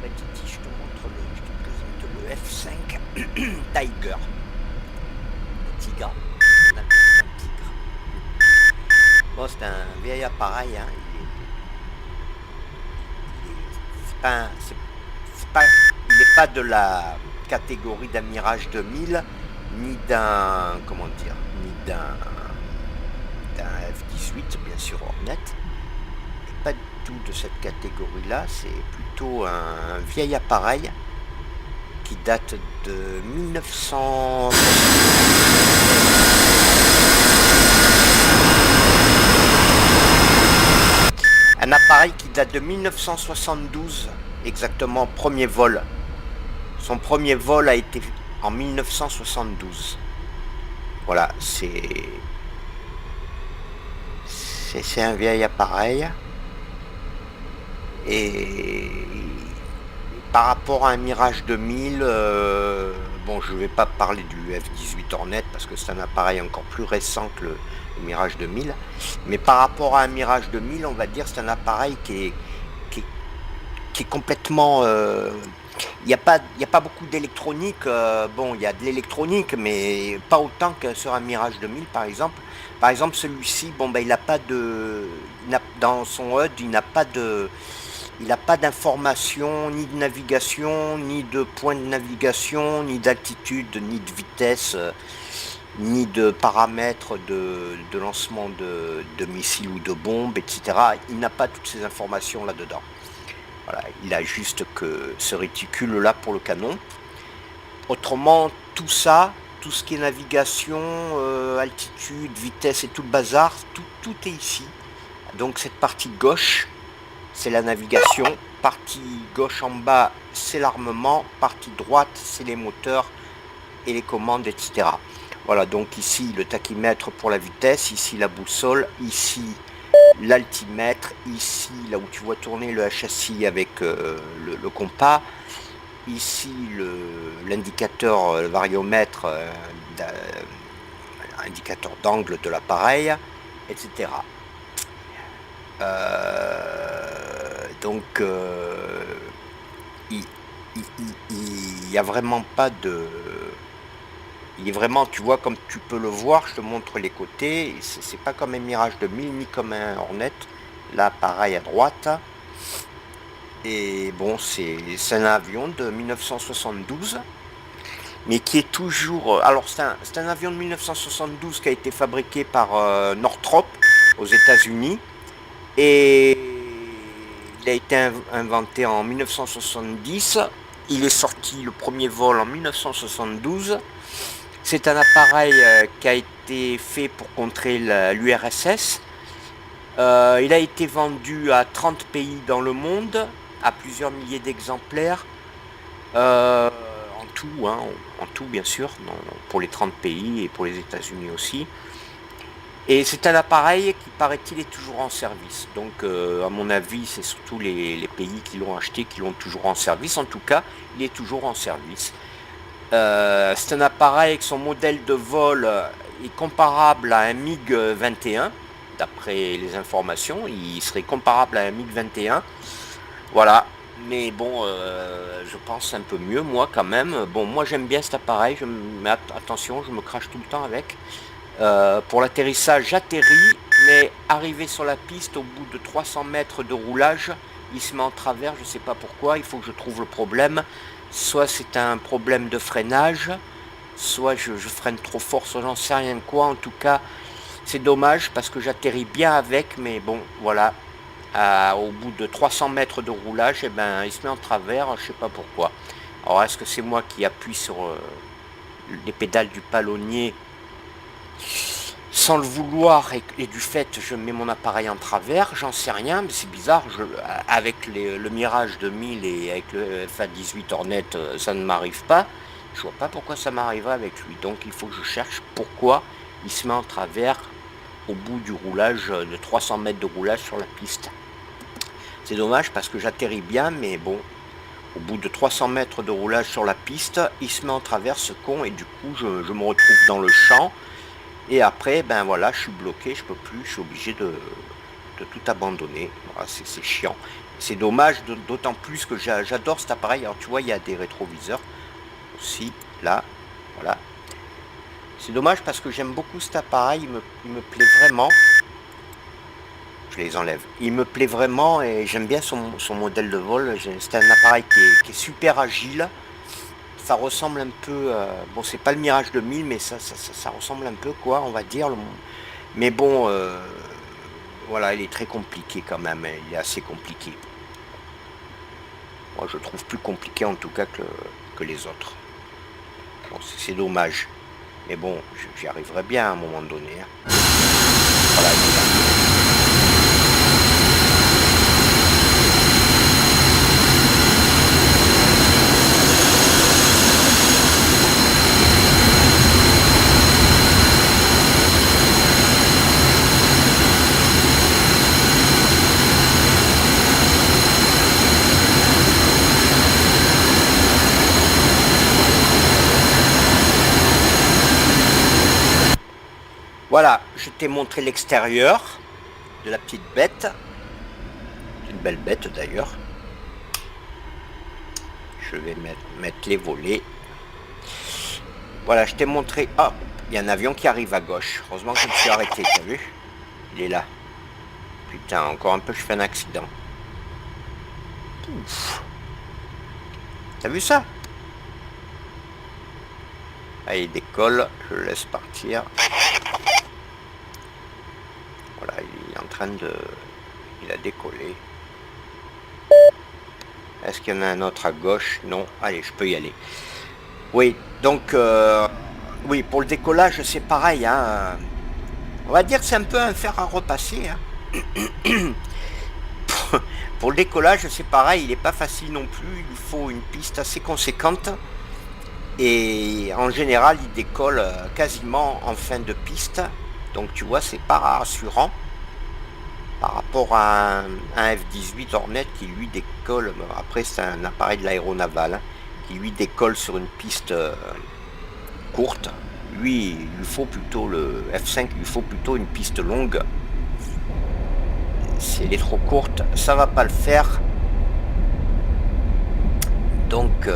bah Titi, je te montre je te présente le F5 Tiger. Le tigre. On appelle ça un tigre. Bon, c'est un vieil appareil, hein. C'est pas, c'est pas, il n'est pas de la catégorie d'un Mirage 2000, ni d'un, comment dire, ni d'un F-18, bien sûr Hornet. Pas du tout de cette catégorie-là, c'est plutôt un vieil appareil qui date de 1900. Un appareil qui date de 1972, exactement, premier vol. Son premier vol a été en 1972. Voilà, c'est un vieil appareil. Et par rapport à un Mirage 2000, bon, je ne vais pas parler du F-18 Hornet parce que c'est un appareil encore plus récent que le Mirage 2000. Mais par rapport à un Mirage 2000, on va dire c'est un appareil qui est complètement... il n'y a pas beaucoup d'électronique. Bon, il y a de l'électronique, mais pas autant que sur un Mirage 2000, par exemple. Par exemple, celui-ci, bon, ben, il n'a pas de... dans son HUD, il n'a pas de... Il n'a pas d'information, ni de navigation, ni de point de navigation, ni d'altitude, ni de vitesse, ni de paramètres de lancement de missiles ou de bombes, etc. Il n'a pas toutes ces informations là-dedans. Voilà, il a juste que ce réticule-là pour le canon. Autrement, tout ça, tout ce qui est navigation, altitude, vitesse et tout le bazar, tout est ici. Donc cette partie gauche, c'est la navigation. Partie gauche en bas, c'est l'armement. Partie droite, c'est les moteurs et les commandes, etc. Voilà, donc ici le tachymètre pour la vitesse, ici la boussole, ici l'altimètre, ici là où tu vois tourner le HSI avec le compas, ici l'indicateur, le variomètre, indicateur d'angle de l'appareil, etc. Donc il n'y a vraiment pas de... Il est vraiment, tu vois, comme tu peux le voir, je te montre les côtés, c'est pas comme un Mirage 2000 ni comme un Hornet, là pareil à droite. Et bon, c'est un avion de 1972, mais qui est toujours... Alors c'est un avion de 1972 qui a été fabriqué par Northrop aux États-Unis, et il a été inventé en 1970, il est sorti le premier vol en 1972. C'est un appareil qui a été fait pour contrer l'URSS. Il a été vendu à 30 pays dans le monde, à plusieurs milliers d'exemplaires, en tout, hein, en tout bien sûr, pour les 30 pays et pour les États-Unis aussi. Et c'est un appareil qui, paraît-il, est toujours en service. Donc, à mon avis, c'est surtout les pays qui l'ont acheté qui l'ont toujours en service. En tout cas, il est toujours en service. C'est un appareil avec son modèle de vol est comparable à un MiG-21. D'après les informations, il serait comparable à un MiG-21. Voilà. Mais bon, je pense un peu mieux, moi, quand même. Bon, moi, j'aime bien cet appareil. Mais attention, je me crache tout le temps avec. Pour l'atterrissage, j'atterris, mais arrivé sur la piste, au bout de 300 mètres de roulage, il se met en travers, je ne sais pas pourquoi, il faut que je trouve le problème. Soit c'est un problème de freinage, soit je freine trop fort, soit j'en sais rien quoi. En tout cas, c'est dommage parce que j'atterris bien avec, mais bon, voilà. Au bout de 300 mètres de roulage, eh ben, il se met en travers, je ne sais pas pourquoi. Alors, est-ce que c'est moi qui appuie sur les pédales du palonnier sans le vouloir et du fait je mets mon appareil en travers, j'en sais rien, mais c'est bizarre, avec le Mirage 2000 et avec le FA-18 Hornet, ça ne m'arrive pas, je vois pas pourquoi ça m'arriverait avec lui, donc il faut que je cherche pourquoi il se met en travers au bout du roulage, de 300 mètres de roulage sur la piste. C'est dommage parce que j'atterris bien, mais bon, au bout de 300 mètres de roulage sur la piste, il se met en travers ce con, et du coup je me retrouve dans le champ. Et après, ben voilà, je suis bloqué, je peux plus, je suis obligé de de tout abandonner. Voilà, c'est chiant. C'est dommage, d'autant plus que j'adore cet appareil. Alors tu vois, il y a des rétroviseurs aussi, là, voilà. C'est dommage parce que j'aime beaucoup cet appareil, il me plaît vraiment. Je les enlève. Il me plaît vraiment et j'aime bien son modèle de vol. C'est un appareil qui est super agile. Ça ressemble un peu, bon c'est pas le Mirage 2000 mais ça ressemble un peu quoi on va dire. Mais bon, voilà, il est très compliqué quand même, il est assez compliqué. Moi je le trouve plus compliqué en tout cas que les autres. Bon, c'est dommage. Mais bon, j'y arriverai bien à un moment donné. Hein. Voilà, il est là. Voilà, je t'ai montré l'extérieur de la petite bête. C'est une belle bête d'ailleurs. Je vais mettre les volets. Voilà, je t'ai montré... Ah, il y a un avion qui arrive à gauche. Heureusement que je me suis arrêté, t'as vu? Il est là. Putain, encore un peu, je fais un accident. Ouf. T'as vu ça? Allez, il décolle. Je le laisse partir. Voilà, il est en train de... Il a décollé. Est-ce qu'il y en a un autre à gauche? Non. Allez, je peux y aller. Oui, donc... oui, pour le décollage, c'est pareil. Hein. On va dire que c'est un peu un fer à repasser. Hein. Pour le décollage, c'est pareil. Il n'est pas facile non plus. Il faut une piste assez conséquente. Et en général, il décolle quasiment en fin de piste. Donc tu vois, c'est pas rassurant par rapport à un F-18 Hornet qui lui décolle, après c'est un appareil de l'aéronaval, hein, qui lui décolle sur une piste courte. Lui, il lui faut plutôt le F5, il lui faut plutôt une piste longue. Si elle est trop courte, ça va pas le faire. Donc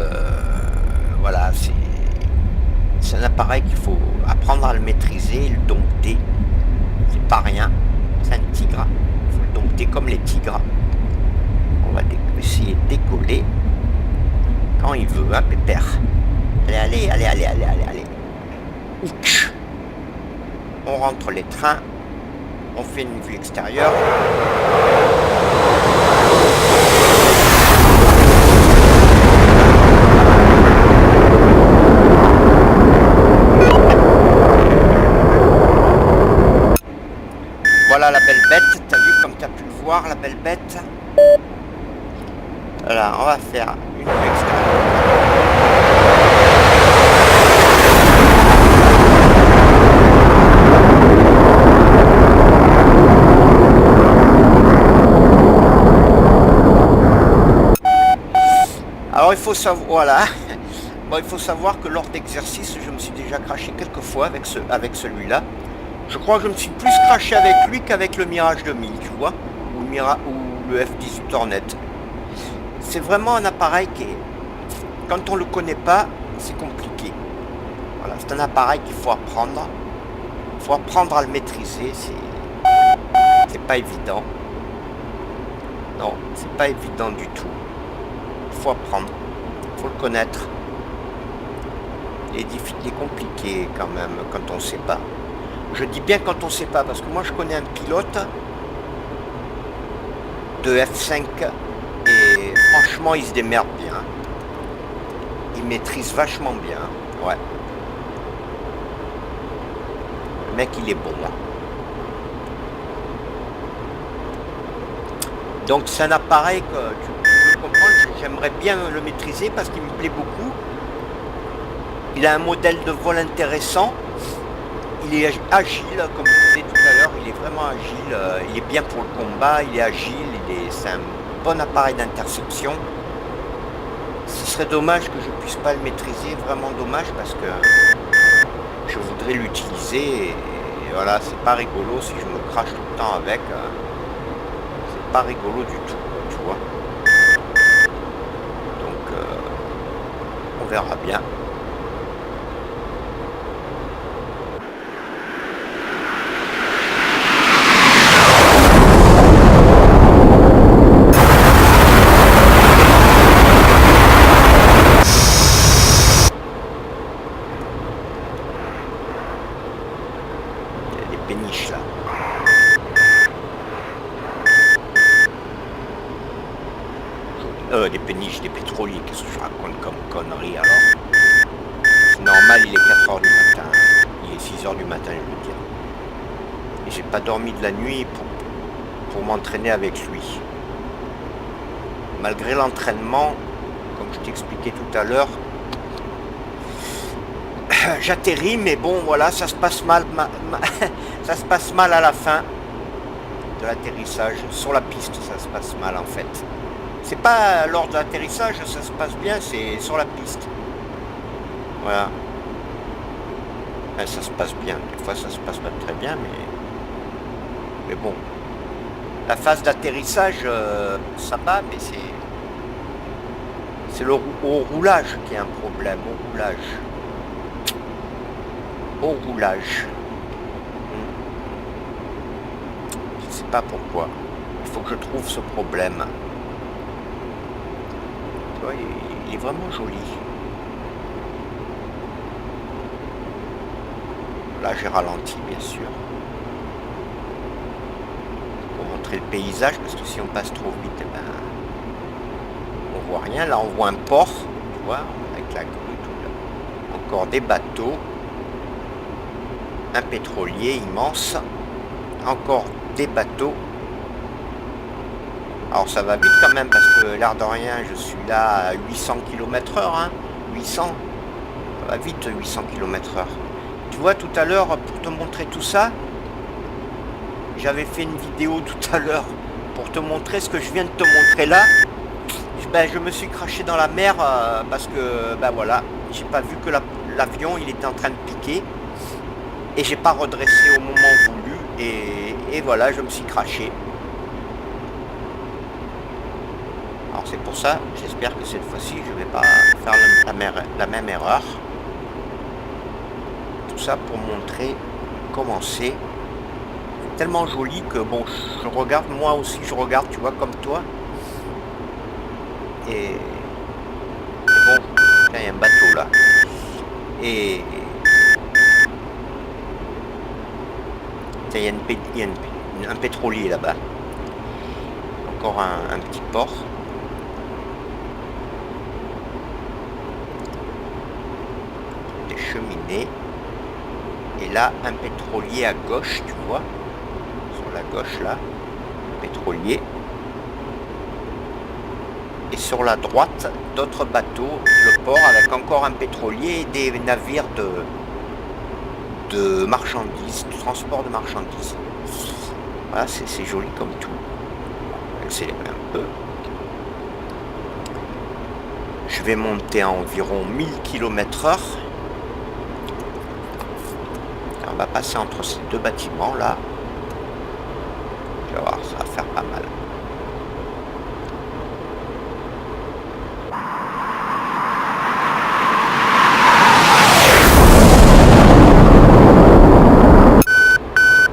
voilà, c'est un appareil qu'il faut apprendre à le maîtriser, le dompter. C'est pas rien, c'est un tigre. Il faut le dompter comme les tigres. On va essayer de décoller quand il veut, hein, pépère. Allez, allez, allez, allez, allez, allez. Ouch. On rentre les trains. On fait une vue extérieure. Voilà la belle bête, t'as vu comme t'as pu le voir, la belle bête. Voilà, on va faire une vue extérieure. Alors il faut savoir, voilà, bon, il faut savoir que lors d'exercice, je me suis déjà craché quelques fois avec celui-là. Je crois que je me suis plus craché avec lui qu'avec le Mirage 2000, tu vois, ou le F-18 Hornet. C'est vraiment un appareil qui est, quand on le connaît pas, c'est compliqué. Voilà, c'est un appareil qu'il faut apprendre. Il faut apprendre à le maîtriser, c'est pas évident. Non, c'est pas évident du tout. Il faut apprendre, il faut le connaître. Il est compliqué quand même quand on ne sait pas. Je dis bien quand on ne sait pas, parce que moi je connais un pilote de F5 et franchement il se démerde bien. Il maîtrise vachement bien. Ouais. Le mec il est bon. Donc c'est un appareil que tu peux comprendre, j'aimerais bien le maîtriser parce qu'il me plaît beaucoup. Il a un modèle de vol intéressant. Il est agile, comme je disais tout à l'heure, il est vraiment agile, il est bien pour le combat, il est agile, c'est un bon appareil d'interception. Ce serait dommage que je ne puisse pas le maîtriser, vraiment dommage, parce que je voudrais l'utiliser, et voilà, c'est pas rigolo si je me crache tout le temps avec. pas rigolo du tout, tu vois. Donc, on verra bien. Il y a des péniches là. Des péniches, des pétroliers, qu'est-ce que je raconte comme connerie alors? C'est normal, il est 4 heures du matin. Il est 6 heures du matin, je veux dire. Et j'ai pas dormi de la nuit pour m'entraîner avec lui. Malgré l'entraînement, comme je t'expliquais tout à l'heure, j'atterris, mais bon, voilà, ça se passe mal, ça se passe mal à la fin de l'atterrissage. Sur la piste, ça se passe mal en fait. C'est pas lors de l'atterrissage, ça se passe bien, c'est sur la piste. Voilà. Ça se passe bien. Des fois, ça se passe pas très bien, mais bon. La phase d'atterrissage, ça va, mais c'est au roulage qui est un problème. Au roulage. Au roulage. Je sais pas pourquoi. Il faut que je trouve ce problème. Tu vois, il est vraiment joli. Là, j'ai ralenti, bien sûr. Pour montrer le paysage, parce que si on passe trop vite, eh ben, on voit rien. Là, on voit un port, tu vois, avec la grue, tout là. Encore des bateaux. Un pétrolier immense. Encore des bateaux. Alors ça va vite quand même parce que l'air de rien, je suis là à 800 km/h, hein, 800, ça va vite 800 km/h. Tu vois, tout à l'heure, pour te montrer tout ça, j'avais fait une vidéo tout à l'heure pour te montrer ce que je viens de te montrer là. Ben, je me suis craché dans la mer parce que, ben voilà, j'ai pas vu que l'avion il était en train de piquer et j'ai pas redressé au moment voulu et voilà, je me suis craché. C'est pour ça, j'espère que cette fois-ci, je ne vais pas faire la même erreur. Tout ça pour montrer comment c'est. Tellement joli que, bon, je regarde, moi aussi, je regarde, tu vois, comme toi. Et bon, il y a un bateau là. Et il y a un pétrolier là-bas. Encore un petit port. Cheminée et là un pétrolier à gauche, tu vois, sur la gauche là, pétrolier, et sur la droite d'autres bateaux, le port avec encore un pétrolier et des navires de marchandises, de transport de marchandises. Voilà, c'est joli comme tout. On va accélérer un peu. Je vais monter à environ 1000 km/h. On va passer entre ces deux bâtiments là. Tu vas voir, ça va faire pas mal.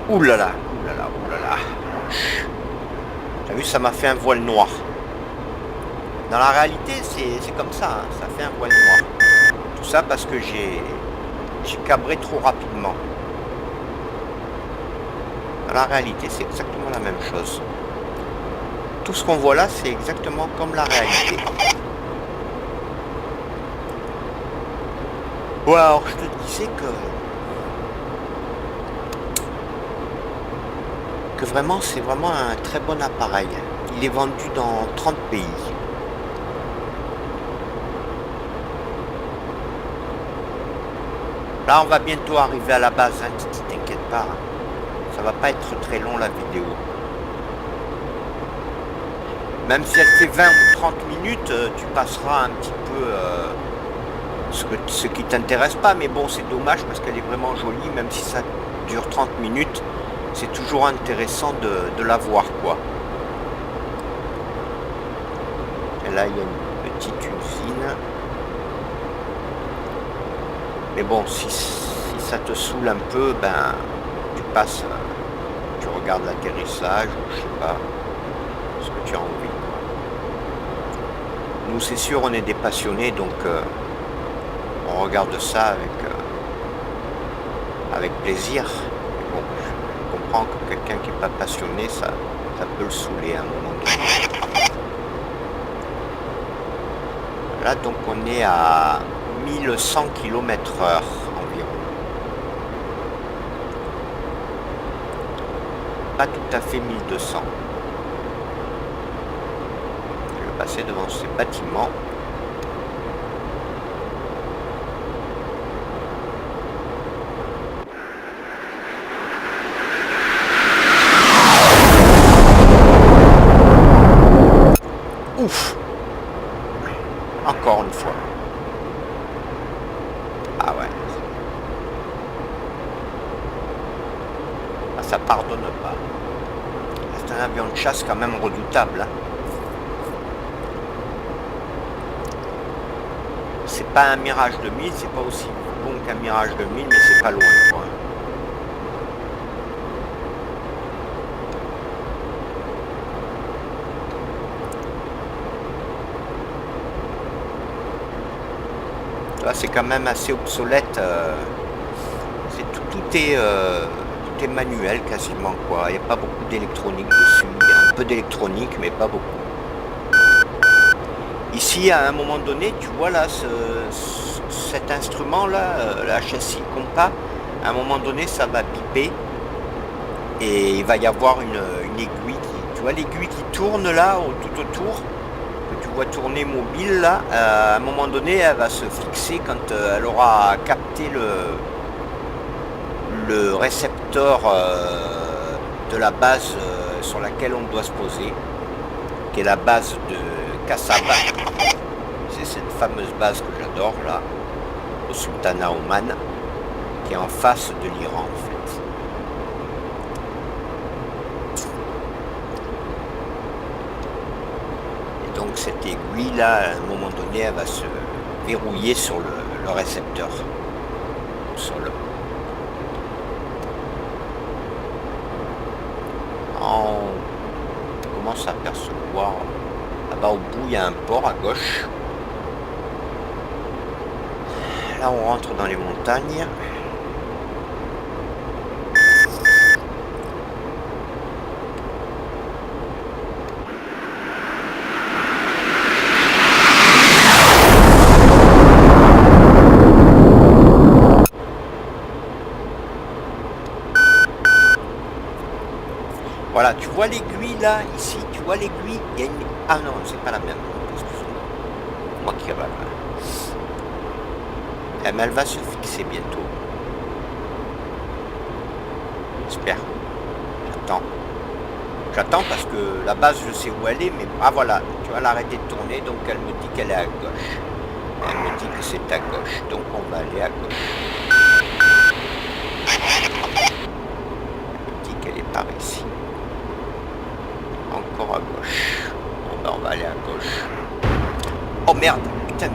Ouh là là, ouh là là, ouh là là. T'as vu, ça m'a fait un voile noir. Dans la réalité, c'est comme ça, hein, ça fait un voile noir. Tout ça parce que j'ai cabré trop rapidement. Dans la réalité, c'est exactement la même chose. Tout ce qu'on voit là, c'est exactement comme la réalité. Ouais, alors je te disais que vraiment, c'est vraiment un très bon appareil. Il est vendu dans 30 pays. Là, on va bientôt arriver à la base, hein, t'inquiète pas. Hein. Ça va pas être très long la vidéo. Même si elle fait 20 ou 30 minutes, tu passeras un petit peu ce qui t'intéresse pas. Mais bon, c'est dommage parce qu'elle est vraiment jolie, même si ça dure 30 minutes. C'est toujours intéressant de la voir, quoi. Là, il y a une petite usine. Mais bon, si ça te saoule un peu, ben, tu passes, tu regardes l'atterrissage, ou je sais pas, ce que tu as envie. Nous, c'est sûr, on est des passionnés, donc on regarde ça avec plaisir. Mais bon, je comprends que quelqu'un qui n'est pas passionné, ça peut le saouler à un moment donné. Là, donc, on est à 1100 km/h environ. Pas tout à fait 1200. Je vais passer devant ces bâtiments. Ouf! Encore une fois. Ah ouais. Ah, ça pardonne pas. C'est un avion de chasse quand même redoutable. Hein. C'est pas un Mirage 2000, c'est pas aussi bon qu'un Mirage 2000, mais c'est pas loin. Quoi. Là, c'est quand même assez obsolète. Tout est manuel quasiment. Quoi. Il n'y a pas beaucoup d'électronique dessus. Il y a un peu d'électronique, mais pas beaucoup. Ici, à un moment donné, tu vois là, cet instrument-là, la châssis compas, à un moment donné, ça va piper et il va y avoir une aiguille, tu vois l'aiguille qui tourne là, tout autour, que tu vois tourner mobile là, à un moment donné, elle va se fixer quand elle aura capté le récepteur de la base sur laquelle on doit se poser, qui est la base de Kassab. C'est cette fameuse base que j'adore là, au Sultanat Oman, qui est en face de l'Iran en fait. Et donc cette aiguille là, à un moment donné, elle va se verrouiller sur le récepteur. Sur le... On commence à apercevoir là-bas au bout, il y a un port à gauche. Là, on rentre dans les montagnes. Voilà, tu vois l'aiguille là, ici, tu vois l'aiguille, il y a une... Ah non, c'est pas la même, excuse-moi. Moi qui rêve. Mais elle va se fixer bientôt. J'espère. J'attends. J'attends parce que la base, je sais où elle est, mais... Ah voilà, tu vois, elle a arrêté de tourner, donc elle me dit qu'elle est à gauche. Elle me dit que c'est à gauche, donc on va aller à gauche. Elle me dit qu'elle est par ici. Encore à gauche. Bon ben on va aller à gauche. Oh merde! Putain,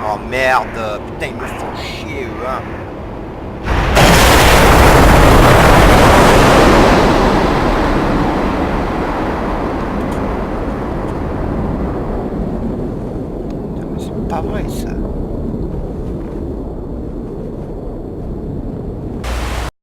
oh merde! Putain, ils me font chier eux, hein!